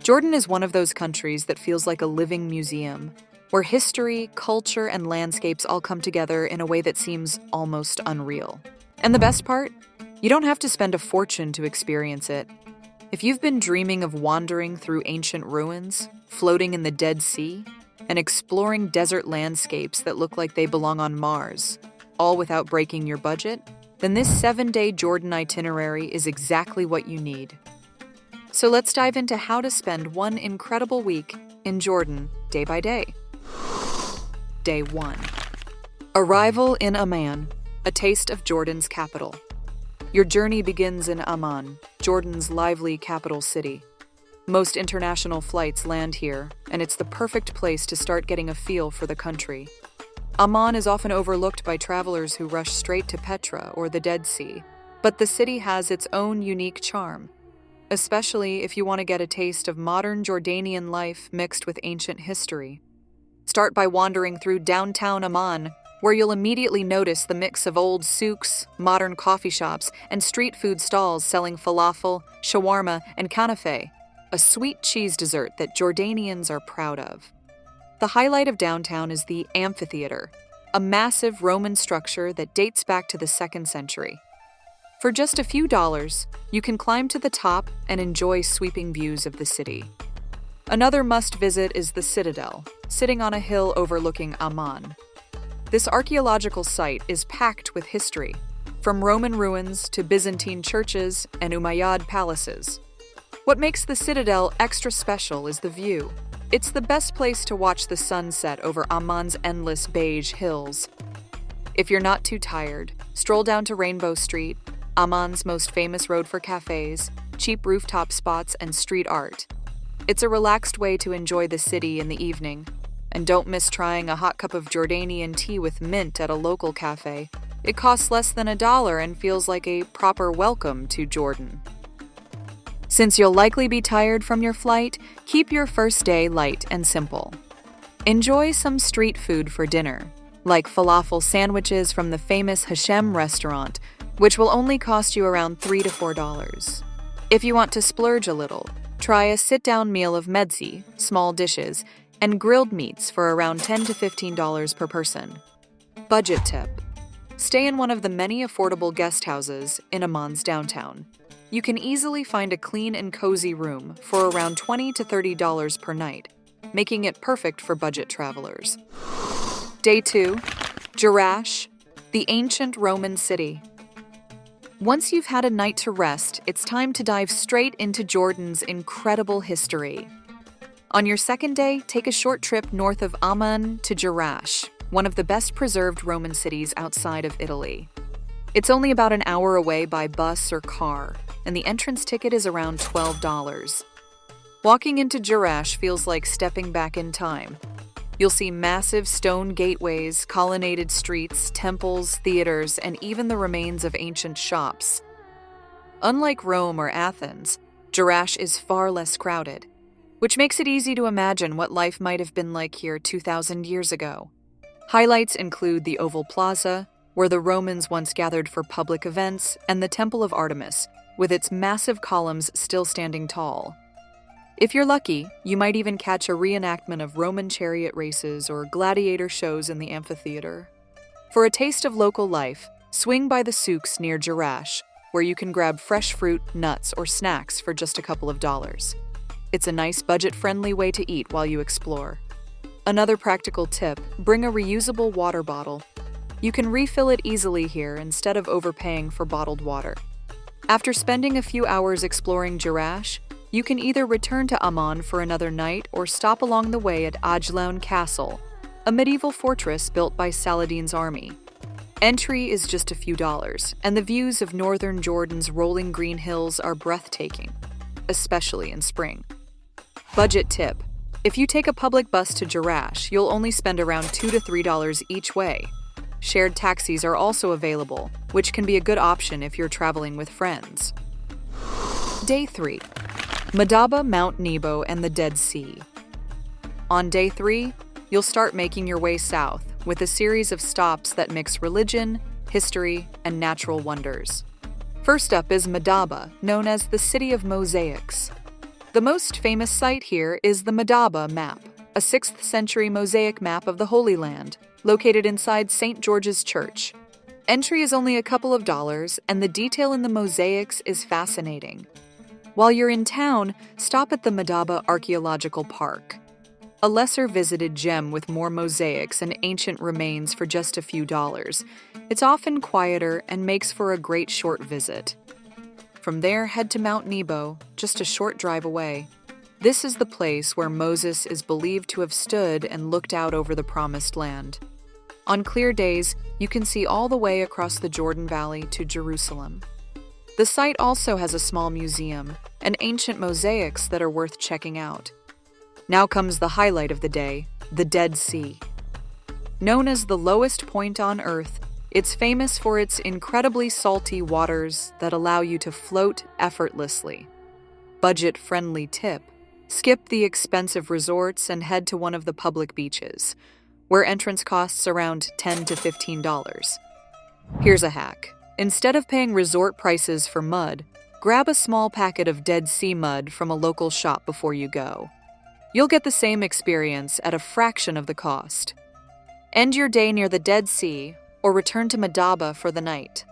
Jordan is one of those countries that feels like a living museum, where history, culture, and landscapes all come together in a way that seems almost unreal. And the best part? You don't have to spend a fortune to experience it. If you've been dreaming of wandering through ancient ruins, floating in the Dead Sea, and exploring desert landscapes that look like they belong on Mars, all without breaking your budget, then this 7-day Jordan itinerary is exactly what you need. So let's dive into how to spend one incredible week in Jordan day by day. Day 1. Arrival in Amman, a taste of Jordan's capital. Your journey begins in Amman, Jordan's lively capital city. Most international flights land here, and it's the perfect place to start getting a feel for the country. Amman is often overlooked by travelers who rush straight to Petra or the Dead Sea, but the city has its own unique charm, especially if you want to get a taste of modern Jordanian life mixed with ancient history. Start by wandering through downtown Amman, where you'll immediately notice the mix of old souks, modern coffee shops, and street food stalls selling falafel, shawarma, and kanafe, a sweet cheese dessert that Jordanians are proud of. The highlight of downtown is the amphitheater, a massive Roman structure that dates back to the 2nd century. For just a few dollars, you can climb to the top and enjoy sweeping views of the city. Another must-visit is the Citadel, sitting on a hill overlooking Amman. This archaeological site is packed with history, from Roman ruins to Byzantine churches and Umayyad palaces. What makes the Citadel extra special is the view. It's the best place to watch the sunset over Amman's endless beige hills. If you're not too tired, stroll down to Rainbow Street, Amman's most famous road for cafes, cheap rooftop spots, and street art. It's a relaxed way to enjoy the city in the evening. And don't miss trying a hot cup of Jordanian tea with mint at a local cafe. It costs less than $1 and feels like a proper welcome to Jordan. Since you'll likely be tired from your flight, keep your first day light and simple. Enjoy some street food for dinner, like falafel sandwiches from the famous Hashem restaurant, which will only cost you around $3 to $4. If you want to splurge a little, try a sit-down meal of medzi, small dishes, and grilled meats for around $10 to $15 per person. Budget tip: stay in one of the many affordable guest houses in Amman's downtown. You can easily find a clean and cozy room for around $20 to $30 per night, making it perfect for budget travelers. Day 2. Jerash, the ancient Roman city. Once you've had a night to rest, it's time to dive straight into Jordan's incredible history. On your 2nd day, take a short trip north of Amman to Jerash, one of the best preserved Roman cities outside of Italy. It's only about an hour away by bus or car, and the entrance ticket is around $12. Walking into Jerash feels like stepping back in time. You'll see massive stone gateways, colonnaded streets, temples, theaters, and even the remains of ancient shops. Unlike Rome or Athens, Jerash is far less crowded, which makes it easy to imagine what life might have been like here 2,000 years ago. Highlights include the Oval Plaza, where the Romans once gathered for public events, and the Temple of Artemis, with its massive columns still standing tall. If you're lucky, you might even catch a reenactment of Roman chariot races or gladiator shows in the amphitheater. For a taste of local life, swing by the souks near Jerash, where you can grab fresh fruit, nuts, or snacks for just a couple of dollars. It's a nice budget-friendly way to eat while you explore. Another practical tip: bring a reusable water bottle. You can refill it easily here instead of overpaying for bottled water. After spending a few hours exploring Jerash, you can either return to Amman for another night or stop along the way at Ajloun Castle, a medieval fortress built by Saladin's army. Entry is just a few dollars, and the views of northern Jordan's rolling green hills are breathtaking, especially in spring. Budget tip: if you take a public bus to Jerash, you'll only spend around $2 to $3 each way. Shared taxis are also available, which can be a good option if you're traveling with friends. Day 3. Madaba Mount Nebo and the Dead Sea. On Day 3, you'll start making your way south with a series of stops that mix religion, history, and natural wonders. First up is Madaba, known as the City of Mosaics. The most famous site here is the Madaba map, a 6th century mosaic map of the Holy Land, located inside St. George's Church. Entry is only a couple of dollars, and the detail in the mosaics is fascinating. While you're in town, stop at the Madaba Archaeological Park, a lesser-visited gem with more mosaics and ancient remains for just a few dollars. It's often quieter and makes for a great short visit. From there, head to Mount Nebo, just a short drive away. This is the place where Moses is believed to have stood and looked out over the Promised Land. On clear days, you can see all the way across the Jordan Valley to Jerusalem. The site also has a small museum and ancient mosaics that are worth checking out. Now comes the highlight of the day, the Dead Sea. Known as the lowest point on Earth, it's famous for its incredibly salty waters that allow you to float effortlessly. Budget-friendly tip: skip the expensive resorts and head to one of the public beaches, where entrance costs around $10 to $15. Here's a hack. Instead of paying resort prices for mud, grab a small packet of Dead Sea mud from a local shop before you go. You'll get the same experience at a fraction of the cost. End your day near the Dead Sea or return to Madaba for the night.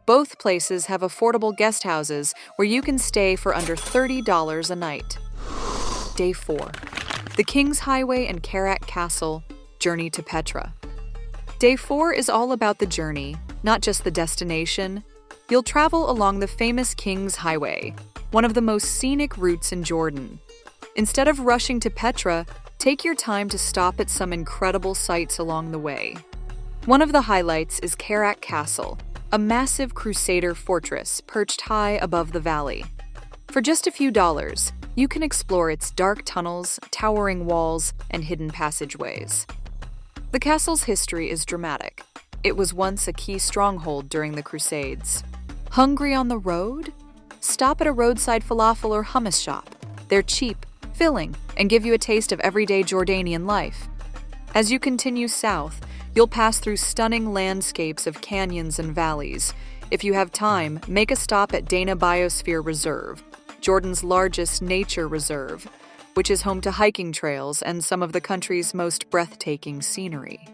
Both places have affordable guest houses where you can stay for under $30 a night. Day 4. The King's Highway and Karak Castle, Journey to Petra. Day 4 is all about the journey, not just the destination. You'll travel along the famous King's Highway, one of the most scenic routes in Jordan. Instead of rushing to Petra, take your time to stop at some incredible sights along the way. One of the highlights is Karak Castle, a massive Crusader fortress perched high above the valley. For just a few dollars, you can explore its dark tunnels, towering walls, and hidden passageways. The castle's history is dramatic. It was once a key stronghold during the Crusades. Hungry on the road? Stop at a roadside falafel or hummus shop. They're cheap, filling, and give you a taste of everyday Jordanian life. As you continue south, you'll pass through stunning landscapes of canyons and valleys. If you have time, make a stop at Dana Biosphere Reserve, Jordan's largest nature reserve, which is home to hiking trails and some of the country's most breathtaking scenery.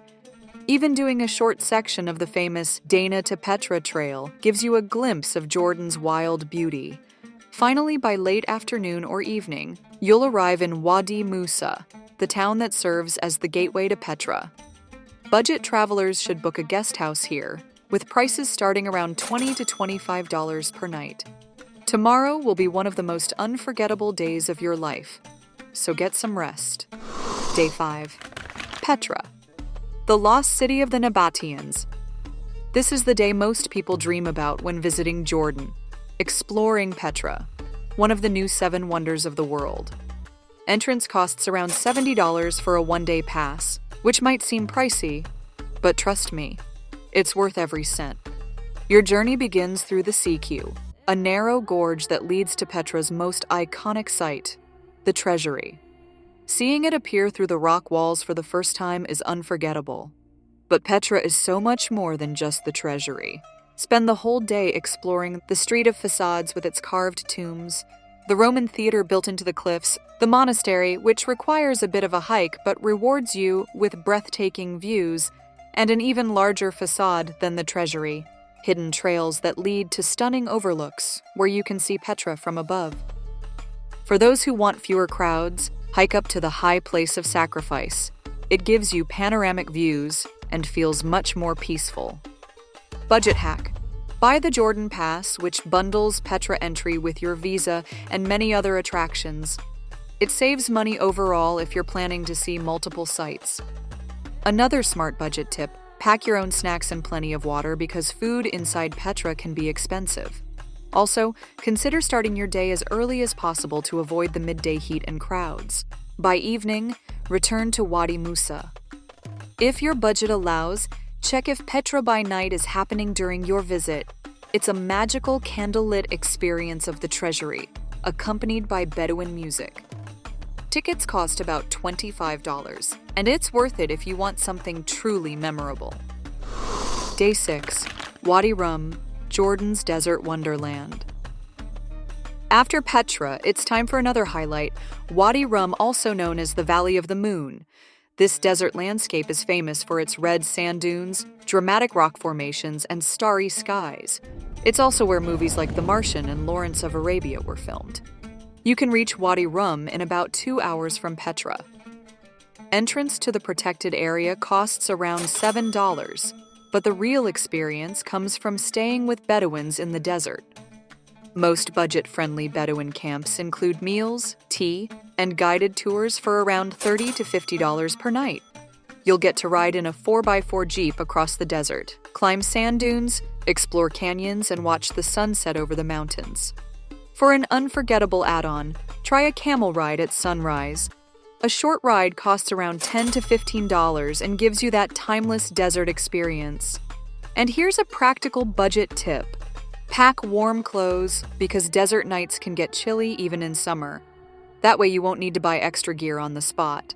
Even doing a short section of the famous Dana to Petra trail gives you a glimpse of Jordan's wild beauty. Finally, by late afternoon or evening, you'll arrive in Wadi Musa, the town that serves as the gateway to Petra. Budget travelers should book a guest house here, with prices starting around $20 to $25 per night. Tomorrow will be one of the most unforgettable days of your life, so get some rest. Day 5. Petra, the lost city of the Nabateans. This is the day most people dream about when visiting Jordan, exploring Petra, one of the new 7 wonders of the world. Entrance costs around $70 for a one-day pass, which might seem pricey, but trust me, it's worth every cent. Your journey begins through the CQ, a narrow gorge that leads to Petra's most iconic site, the Treasury. Seeing it appear through the rock walls for the first time is unforgettable. But Petra is so much more than just the Treasury. Spend the whole day exploring the street of facades with its carved tombs, the Roman theater built into the cliffs, the monastery, which requires a bit of a hike but rewards you with breathtaking views, and an even larger facade than the Treasury, hidden trails that lead to stunning overlooks where you can see Petra from above. For those who want fewer crowds, hike up to the high place of sacrifice. It gives you panoramic views and feels much more peaceful. Budget hack. Buy the Jordan Pass, which bundles Petra entry with your visa and many other attractions. It saves money overall if you're planning to see multiple sites. Another smart budget tip: pack your own snacks and plenty of water because food inside Petra can be expensive. Also, consider starting your day as early as possible to avoid the midday heat and crowds. By evening, return to Wadi Musa. If your budget allows, check if Petra by night is happening during your visit. It's a magical candlelit experience of the Treasury, accompanied by Bedouin music. Tickets cost about $25, and it's worth it if you want something truly memorable. Day 6. Wadi Rum, Jordan's desert wonderland. After Petra, it's time for another highlight, Wadi Rum, also known as the Valley of the Moon. This desert landscape is famous for its red sand dunes, dramatic rock formations, and starry skies. It's also where movies like The Martian and Lawrence of Arabia were filmed. You can reach Wadi Rum in about 2 hours from Petra. Entrance to the protected area costs around $7, but the real experience comes from staying with Bedouins in the desert. Most budget-friendly Bedouin camps include meals, tea, and guided tours for around $30 to $50 per night. You'll get to ride in a 4x4 Jeep across the desert, climb sand dunes, explore canyons, and watch the sunset over the mountains. For an unforgettable add-on, try a camel ride at sunrise. A short ride costs around $10 to $15 and gives you that timeless desert experience. And here's a practical budget tip. Pack warm clothes because desert nights can get chilly even in summer. That way you won't need to buy extra gear on the spot.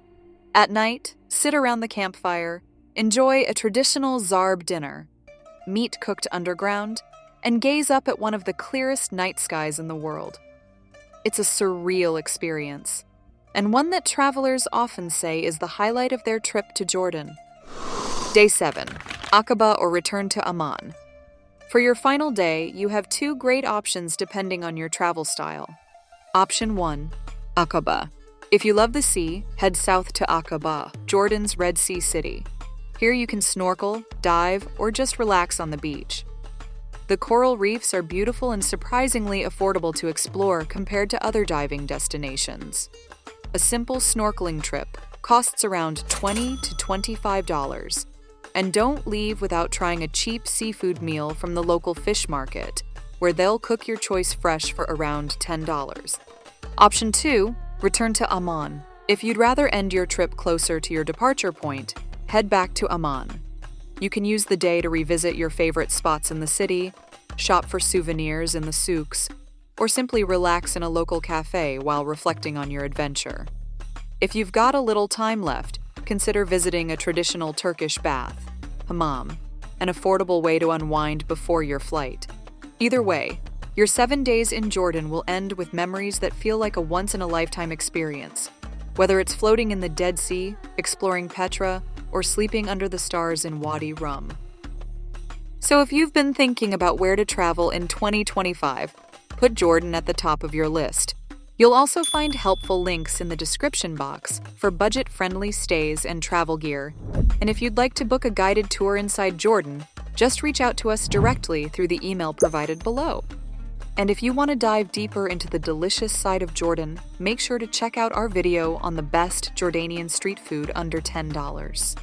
At night, sit around the campfire, enjoy a traditional zarb dinner, meat cooked underground, and gaze up at one of the clearest night skies in the world. It's a surreal experience, and one that travelers often say is the highlight of their trip to Jordan. Day 7, Aqaba or return to Amman. For your final day, you have 2 great options depending on your travel style. Option 1, Aqaba. If you love the sea, head south to Aqaba, Jordan's Red Sea city. Here you can snorkel, dive, or just relax on the beach. The coral reefs are beautiful and surprisingly affordable to explore compared to other diving destinations. A simple snorkeling trip costs around $20 to $25. And don't leave without trying a cheap seafood meal from the local fish market, where they'll cook your choice fresh for around $10. Option 2, return to Amman. If you'd rather end your trip closer to your departure point, head back to Amman. You can use the day to revisit your favorite spots in the city, shop for souvenirs in the souks, or simply relax in a local cafe while reflecting on your adventure. If you've got a little time left, consider visiting a traditional Turkish bath, hammam, an affordable way to unwind before your flight. Either way, your 7 days in Jordan will end with memories that feel like a once-in-a-lifetime experience, whether it's floating in the Dead Sea, exploring Petra, or sleeping under the stars in Wadi Rum. So if you've been thinking about where to travel in 2025, put Jordan at the top of your list. You'll also find helpful links in the description box for budget-friendly stays and travel gear. And if you'd like to book a guided tour inside Jordan, just reach out to us directly through the email provided below. And if you want to dive deeper into the delicious side of Jordan, make sure to check out our video on the best Jordanian street food under $10.